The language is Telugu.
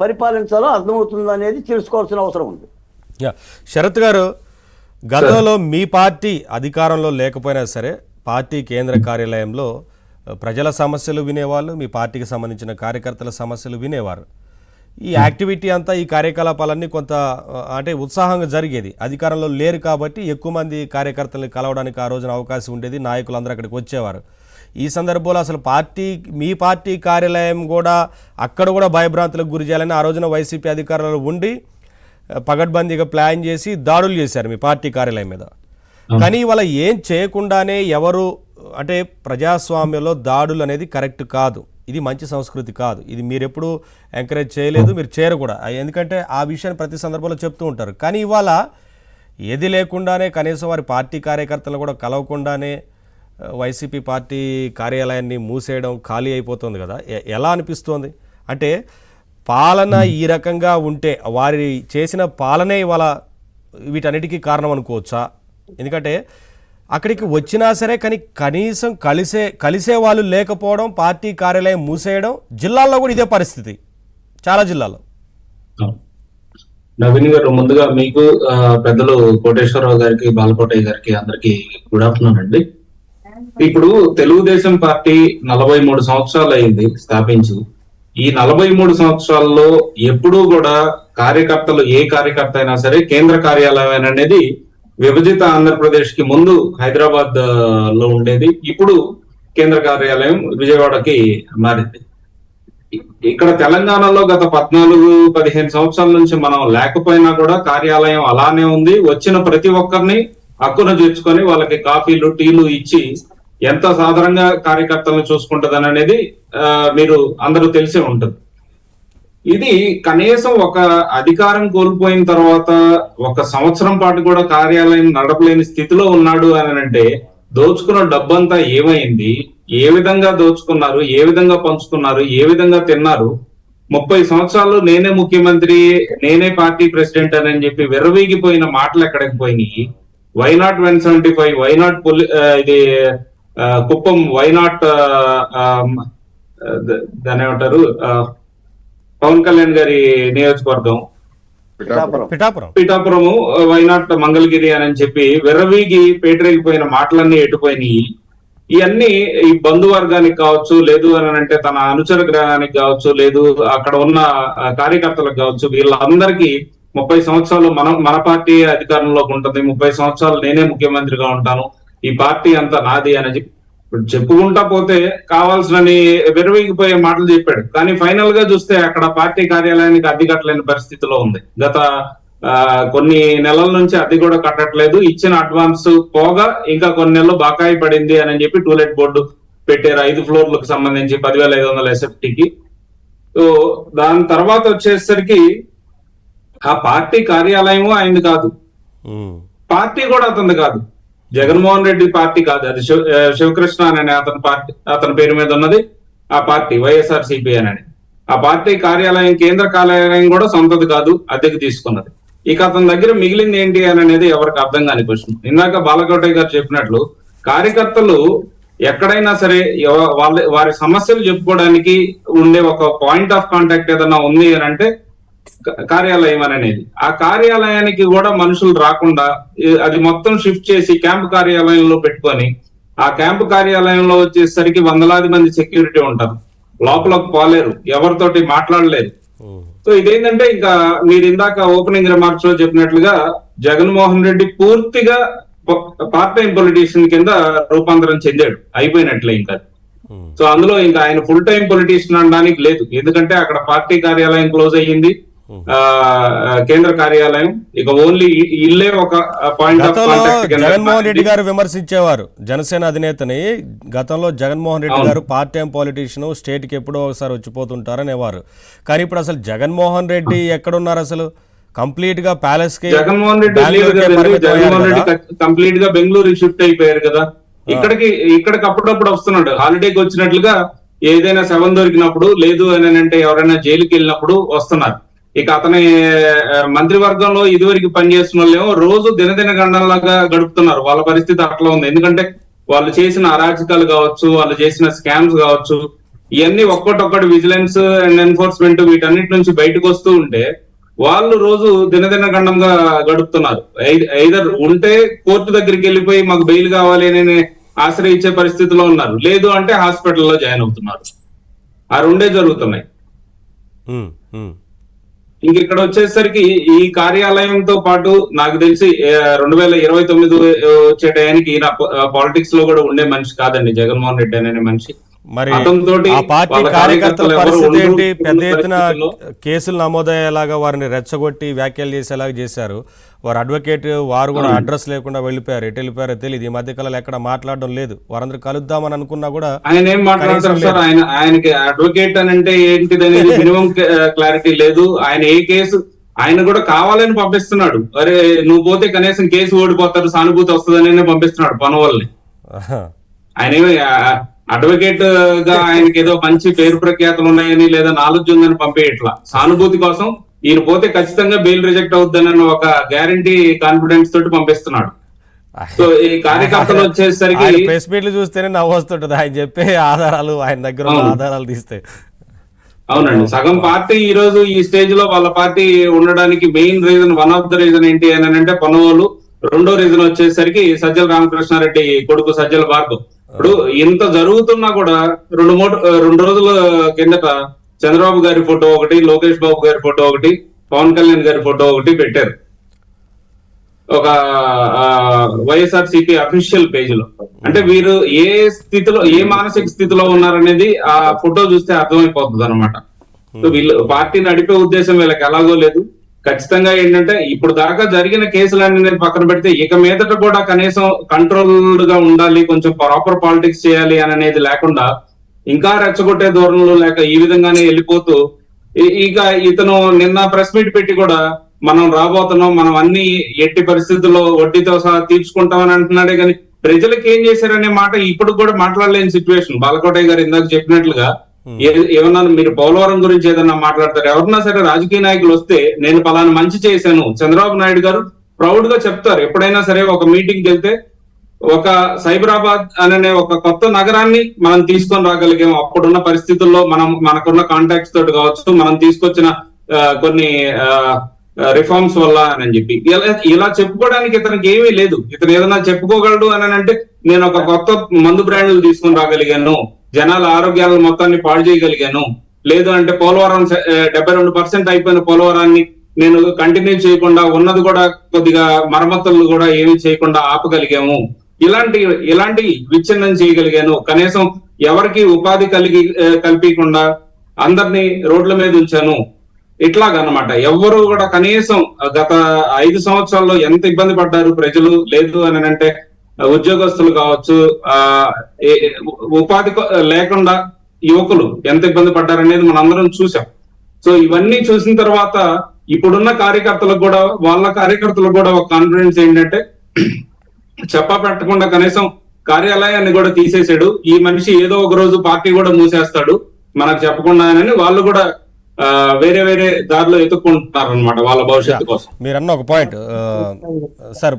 పరిపాలించాలో అర్థమవుతుంది అనేది తెలుసుకోవాల్సిన అవసరం ఉంది. శరత్ గారు, గతంలో మీ పార్టీ అధికారంలో లేకపోయినా సరే పార్టీ కేంద్ర కార్యాలయంలో ప్రజల సమస్యలు వినేవాళ్ళు, మీ పార్టీకి సంబంధించిన కార్యకర్తల సమస్యలు వినేవారు. ఈ యాక్టివిటీ అంతా, ఈ కార్యకలాపాలన్నీ కొంత అంటే ఉత్సాహంగా జరిగేది. అధికారంలో లేరు కాబట్టి ఎక్కువ మంది కార్యకర్తలను కలవడానికి ఆ రోజున అవకాశం ఉండేది, నాయకులందరూ అక్కడికి వచ్చేవారు. ఈ సందర్భంలో అసలు మీ పార్టీ కార్యాలయం కూడా అక్కడ కూడా భయభ్రాంతులకు గురి చేయాలని ఆ రోజున వైసీపీ అధికారంలో ఉండి పగడ్బందీగా ప్లాన్ చేసి దాడులు చేశారు మీ పార్టీ కార్యాలయం మీద. కానీ ఇవాళ ఏం చేయకుండానే ఎవరు అంటే ప్రజాస్వామ్యంలో దాడులు అనేది కరెక్ట్ కాదు, ఇది మంచి సంస్కృతి కాదు, ఇది మీరు ఎప్పుడు ఎంకరేజ్ చేయలేదు, మీరు చేయరు కూడా. ఎందుకంటే ఆ విషయాన్ని ప్రతి సందర్భంలో చెప్తూ ఉంటారు. కానీ ఇవాళ ఏది లేకుండానే కనీసం వారి పార్టీ కార్యకర్తలను కూడా కలవకుండానే వైసీపీ పార్టీ కార్యాలయాన్ని మూసేయడం, ఖాళీ అయిపోతుంది కదా, ఎలా అనిపిస్తోంది? అంటే పాలన ఈ రకంగా ఉంటే వారి చేసిన పాలనే ఇవాళ వీటన్నిటికీ కారణం అనుకోవచ్చా? ఎందుకంటే అక్కడికి వచ్చినా సరే కానీ కనీసం కలిసే వాళ్ళు లేకపోవడం, పార్టీ కార్యాలయం మూసేయడం, జిల్లాల్లో కూడా ఇదే పరిస్థితి చాలా జిల్లాల్లో. నవీన్ గారు, ముందుగా మీకు పెద్దలు కోటేశ్వరరావు గారికి, బాలకోటయ్య గారికి అందరికి గుడ్ ఆఫ్టర్నూన్ అండి. ఇప్పుడు తెలుగుదేశం పార్టీ 43 సంవత్సరాలు అయింది స్థాపించి. ఈ 43 సంవత్సరాల్లో ఎప్పుడూ కూడా కార్యకర్తలు, ఏ కార్యకర్త అయినా సరే కేంద్ర కార్యాలయం అనేది విభజిత ఆంధ్రప్రదేశ్ కి ముందు హైదరాబాద్ లో ఉండేది. ఇప్పుడు కేంద్ర కార్యాలయం విజయవాడకి మారింది. ఇక్కడ తెలంగాణలో గత 14-15 సంవత్సరాల నుంచి మనం లేకపోయినా కూడా కార్యాలయం అలానే ఉంది. వచ్చిన ప్రతి ఒక్కరిని హక్కున చేర్చుకొని వాళ్ళకి కాఫీలు, టీలు ఇచ్చి ఎంత సాధారణంగా కార్యకర్తలను చూసుకుంటదని అనేది మీరు అందరూ తెలిసే ఉంటుంది. ఇది కనీసం ఒక అధికారం కోల్పోయిన తర్వాత 1 సంవత్సరం పాటు కూడా కార్యాలయం నడపలేని స్థితిలో ఉన్నాడు అని అంటే దోచుకున్న డబ్బంతా ఏమైంది, ఏ విధంగా దోచుకున్నారు, ఏ విధంగా పంచుకున్నారు, ఏ విధంగా తిన్నారు. 30 సంవత్సరాలు నేనే ముఖ్యమంత్రి, నేనే పార్టీ ప్రెసిడెంట్ అని చెప్పి విర్రవీగిపోయిన మాటలు ఎక్కడికి పోయినాయి? వైనాట్ 175, వైనాట్ ఇది కుప్పం, వైనాట్ దాని ఏమంటారు పవన్ కళ్యాణ్ గారి నియోజకవర్గం పిఠాపురము, వైనాట్ మంగళగిరి అని చెప్పి విర్రవీగి పేటరేగిపోయిన మాటలన్నీ ఎటుపోయినాయి. ఇవన్నీ ఈ బంధువర్గానికి కావచ్చు, లేదు అని అంటే తన అనుచర గ్రహానికి కావచ్చు, లేదు అక్కడ ఉన్న కార్యకర్తలకు కావచ్చు, వీళ్ళందరికీ 30 సంవత్సరాలు మన పార్టీ అధికారంలోకి ఉంటుంది, 30 సంవత్సరాలు నేనే ముఖ్యమంత్రిగా ఉంటాను, ఈ పార్టీ అంతా నాది అని చెప్పుకుంటా పోతే కావాల్సినని విరవీగిపోయే మాటలు చెప్పాడు. కానీ ఫైనల్ గా చూస్తే అక్కడ పార్టీ కార్యాలయానికి అద్దె కట్టలేని పరిస్థితిలో ఉంది. గత కొన్ని నెలల నుంచి అద్దె కూడా కట్టట్లేదు. ఇచ్చిన అడ్వాన్స్ పోగా ఇంకా కొన్ని నెలలు బకాయి పడింది అని చెప్పి టూలెట్ బోర్డు పెట్టారు 5 ఫ్లోర్లకు సంబంధించి 10,500 ఎస్ఎఫ్టీకి. సో దాని తర్వాత వచ్చేసరికి ఆ పార్టీ కార్యాలయము ఆయనది కాదు, పార్టీ కూడా అతనిది కాదు, జగన్మోహన్ రెడ్డి పార్టీ కాదు, అది శివకృష్ణ అనే అతని పేరు మీద ఉన్నది ఆ పార్టీ, వైఎస్ఆర్సీపీ అని. ఆ పార్టీ కార్యాలయం, కేంద్ర కార్యాలయం కూడా సొంతది కాదు, అద్దెకు తీసుకున్నది. ఇక అతని దగ్గర మిగిలింది ఏంటి అని అనేది ఎవరికి అర్థం కాని క్వశ్చన్. ఇందాక బాలకోటయ్య గారు చెప్పినట్లు కార్యకర్తలు ఎక్కడైనా సరే వారి సమస్యలు చెప్పుకోవడానికి ఉండే ఒక పాయింట్ ఆఫ్ కాంటాక్ట్ ఏదైనా ఉంది అని అంటే కార్యాలయం అనేది. ఆ కార్యాలయానికి కూడా మనుషులు రాకుండా అది మొత్తం షిఫ్ట్ చేసి క్యాంపు కార్యాలయంలో పెట్టుకొని, ఆ క్యాంపు కార్యాలయంలో వచ్చేసరికి వందలాది మంది సెక్యూరిటీ ఉంటారు, లోపలకు పోలేరు, ఎవరితోటి మాట్లాడలేరు. సో ఇదేంటంటే ఇంకా మీరు ఇందాక ఓపెనింగ్ రిమార్క్స్ లో చెప్పినట్లుగా జగన్మోహన్ రెడ్డి పూర్తిగా పార్ట్ టైం పొలిటీషియన్ కింద రూపాంతరం చెందాడు, అయిపోయినట్లే ఇంకా. సో అందులో ఇంకా ఆయన ఫుల్ టైం పొలిటీషియన్ అనడానికి లేదు, ఎందుకంటే అక్కడ పార్టీ కార్యాలయం క్లోజ్ అయ్యింది, కేంద్ర కార్యాలయం ఇక ఓన్లీ ఇల్లే ఒక point of contact. Jaganmohan Reddy గారు విమర్శించేవారు జనసేన అధినేతని. గతంలో జగన్మోహన్ రెడ్డి గారు పార్ట్ టైం పొలిటీషియన్, స్టేట్ కి ఎప్పుడో ఒకసారి వచ్చిపోతుంటారనేవారు. కానీ ఇప్పుడు అసలు జగన్మోహన్ రెడ్డి ఎక్కడున్నారు? అసలు కంప్లీట్ గా ప్యాలెస్ కి జగన్మోహన్ రెడ్డి కంప్లీట్ గా బెంగళూరు షిఫ్ట్ అయిపోయారు కదా. ఇక్కడికి అప్పుడప్పుడు వస్తున్నాడు, హాలిడేకి వచ్చినట్లుగా. ఏదైనా శవం దొరికినప్పుడు, లేదు అని అంటే ఎవరైనా జైలుకి వెళ్ళినప్పుడు వస్తున్నారు. ఇక అతని మంత్రివర్గంలో ఇదివరకు పనిచేస్తున్న వాళ్ళేమో రోజు దినదిన గండంలాగా గడుపుతున్నారు. వాళ్ళ పరిస్థితి అట్లా ఉంది. ఎందుకంటే వాళ్ళు చేసిన అరాచకాలు కావచ్చు, వాళ్ళు చేసిన స్కామ్స్ కావచ్చు, ఇవన్నీ ఒక్కటొక్కటి విజిలెన్స్ అండ్ ఎన్ఫోర్స్మెంట్ వీటన్నిటి నుంచి బయటకు వస్తూ ఉంటే వాళ్ళు రోజు దినదిన గండంగా గడుపుతున్నారు. ఐదర్ ఉంటే కోర్టు దగ్గరికి వెళ్ళిపోయి మాకు బెయిల్ కావాలి అని ఆశ్రయించే పరిస్థితిలో ఉన్నారు, లేదు అంటే హాస్పిటల్లో జాయిన్ అవుతున్నారు. ఆ రెండే జరుగుతున్నాయి. ఇంక ఇక్కడ వచ్చేసరికి ఈ కార్యాలయంతో పాటు నాకు తెలిసి 2029 వచ్చే టయానికి ఈయన పాలిటిక్స్ లో కూడా ఉండే మనిషి కాదండి జగన్మోహన్ రెడ్డి అనే మనిషి. మరి అతనితోటి ఆ పార్టీ వాళ్ళ కార్యకర్తల కార్యకర్తలు ఎవరు పరిస్థితి ఏంటి? ఉండరు పెద్ద ఎత్తున పరిస్థితుల్లో కేసులు నమోదయ్యేలాగా వారిని రెచ్చగొట్టి వ్యాఖ్యలు చేసేలాగా చేశారు. వారు అడ్వకేట్ వారు కూడా అడ్రస్ లేకుండా వెళ్ళిపోయారు. ఎటు వెళ్ళిపోయారో తెలియదు. ఈ మధ్య కాలంలో ఎక్కడ మాట్లాడడం లేదు. వారందరూ కలుద్దామని అనుకున్నా కూడా ఆయన ఏం మాట్లాడతారు సార్? ఆయనకి అడ్వకేట్ అని అంటే ఏంటిది అనేది మినిమం క్లారిటీ లేదు. ఆయన ఏ కేసు ఆయన కూడా కావాలని పంపిస్తున్నాడు. అరే నువ్వు పోతే కనీసం కేసు ఓడిపోతారు, సానుభూతి వస్తుందని పంపిస్తున్నాడు పని వాళ్ళని. ఆయన ఏమి అడ్వకేట్ గా ఆయనకి ఏదో మంచి పేరు ప్రఖ్యాతులు ఉన్నాయని లేదా నాలెడ్జ్ ఉందని పంపేయట్లా, సానుభూతి కోసం ఈయన పోతే ఖచ్చితంగా బెయిల్ రిజెక్ట్ అవుతుందని ఒక గ్యారంటీ కాన్ఫిడెన్స్ తోటి పంపిస్తున్నాడు. సో ఈ కార్యకర్తలు వచ్చేసరికి ప్రెస్ మీట్లు చూస్తేనే నవ్వు వస్తుంటది. ఆయన చెప్పే ఆధారాలు, ఆయన దగ్గర ఉన్న ఆధారాలు తీస్తే. అవునండి, సగం పార్టీ ఈ రోజు ఈ స్టేజ్ లో వాళ్ళ పార్టీ ఉండడానికి main reason, one of the reason ఏంటి అని అంటే పనుగోలు. రెండో రీజన్ వచ్చేసరికి సజ్జల రామకృష్ణారెడ్డి కొడుకు సజ్జల భార్గవ్. ఇప్పుడు ఇంత జరుగుతున్నా కూడా 2 రోజుల కిందట చంద్రబాబు గారి ఫోటో ఒకటి, లోకేష్ బాబు గారి ఫోటో ఒకటి, పవన్ కళ్యాణ్ గారి ఫోటో ఒకటి పెట్టారు ఒక వైఎస్ఆర్సీపీ అఫీషియల్ పేజ్ లో. అంటే వీరు ఏ స్థితిలో, ఏ మానసిక స్థితిలో ఉన్నారనేది ఆ ఫోటో చూస్తే అర్థమైపోతుంది అనమాట. సో వీళ్ళు పార్టీ నడిపే ఉద్దేశం వీళ్ళకి ఎలాగో లేదు. ఖచ్చితంగా ఏంటంటే ఇప్పుడు దాకా జరిగిన కేసులన్నీ పక్కన పెడితే ఇక మీదట కూడా కనీసం కంట్రోల్డ్ గా ఉండాలి, కొంచెం ప్రాపర్ పాలిటిక్స్ చేయాలి అని అనేది లేకుండా ఇంకా రెచ్చగొట్టే ధోరణులు లేక ఈ విధంగానే వెళ్ళిపోతూ ఇక ఇతను నిన్న ప్రెస్ మీట్ పెట్టి కూడా మనం రాబోతున్నాం, మనం అన్ని ఎట్టి పరిస్థితుల్లో వడ్డీతో సహా తీర్చుకుంటామని అంటున్నాడే కానీ ప్రజలకు ఏం చేశారనే మాట ఇప్పుడు కూడా మాట్లాడలేని సిచ్యువేషన్. బాలకోటయ్య గారు ఇందాక చెప్పినట్లుగా ఏమన్నా మీరు పోలవరం గురించి ఏదన్నా మాట్లాడతారు, ఎవరన్నా సరే రాజకీయ నాయకులు వస్తే నేను పలానా మంచి చేశాను, చంద్రబాబు నాయుడు గారు ప్రౌడ్ గా చెప్తారు. ఎప్పుడైనా సరే ఒక మీటింగ్ వెళ్తే ఒక సైబరాబాద్ అనే ఒక కొత్త నగరాన్ని మనం తీసుకొని రాగలిగాము. అప్పుడున్న పరిస్థితుల్లో మనకున్న కాంటాక్ట్స్ తోటి కావచ్చు, మనం తీసుకొచ్చిన కొన్ని రిఫార్మ్స్ వల్ల అని చెప్పి ఇలా చెప్పుకోవడానికి ఇతనికి ఏమీ లేదు. ఇతను ఏదైనా చెప్పుకోగలడు అని అంటే నేను ఒక కొత్త మందు బ్రాండ్లు తీసుకొని రాగలిగాను, జనాల ఆరోగ్యాలను మొత్తాన్ని పాడు చేయగలిగాను, లేదు అంటే పోలవరం 72% అయిపోయిన పోలవరాన్ని నేను కంటిన్యూ చేయకుండా ఉన్నది కూడా కొద్దిగా మరమ్మతులు కూడా ఏమీ చేయకుండా ఆపగలిగాము, ఇలాంటి విచ్ఛిన్నం చేయగలిగాను, కనీసం ఎవరికి ఉపాధి కల్పించకుండా అందరినీ రోడ్ల మీద ఉంచాను, ఇట్లాగనమాట. ఎవ్వరు కూడా కనీసం గత 5 సంవత్సరాల్లో ఎంత ఇబ్బంది పడ్డారు ప్రజలు, లేదు అని అంటే ఉద్యోగస్తులు కావచ్చు, ఉపాధి లేకుండా యువకులు ఎంత ఇబ్బంది పడ్డారనేది మనందరం చూసాం. సో ఇవన్నీ చూసిన తర్వాత ఇప్పుడున్న కార్యకర్తలకు కూడా, వాళ్ళ కార్యకర్తలకు కూడా ఒక కాన్ఫిడెన్స్ ఏంటంటే చెప్పా పెట్టకుండా కనీసం కార్యాలయాన్ని కూడా తీసేసాడు ఈ మనిషి, ఏదో ఒక రోజు పార్టీ కూడా మూసేస్తాడు మనకు చెప్పకుండా అని వాళ్ళు కూడా వేరే వేరే దారిలో ఎత్తుక్కుంటున్నారు అనమాట వాళ్ళ భవిష్యత్తు కోసం. మీరన్న ఒక పాయింట్ సార్,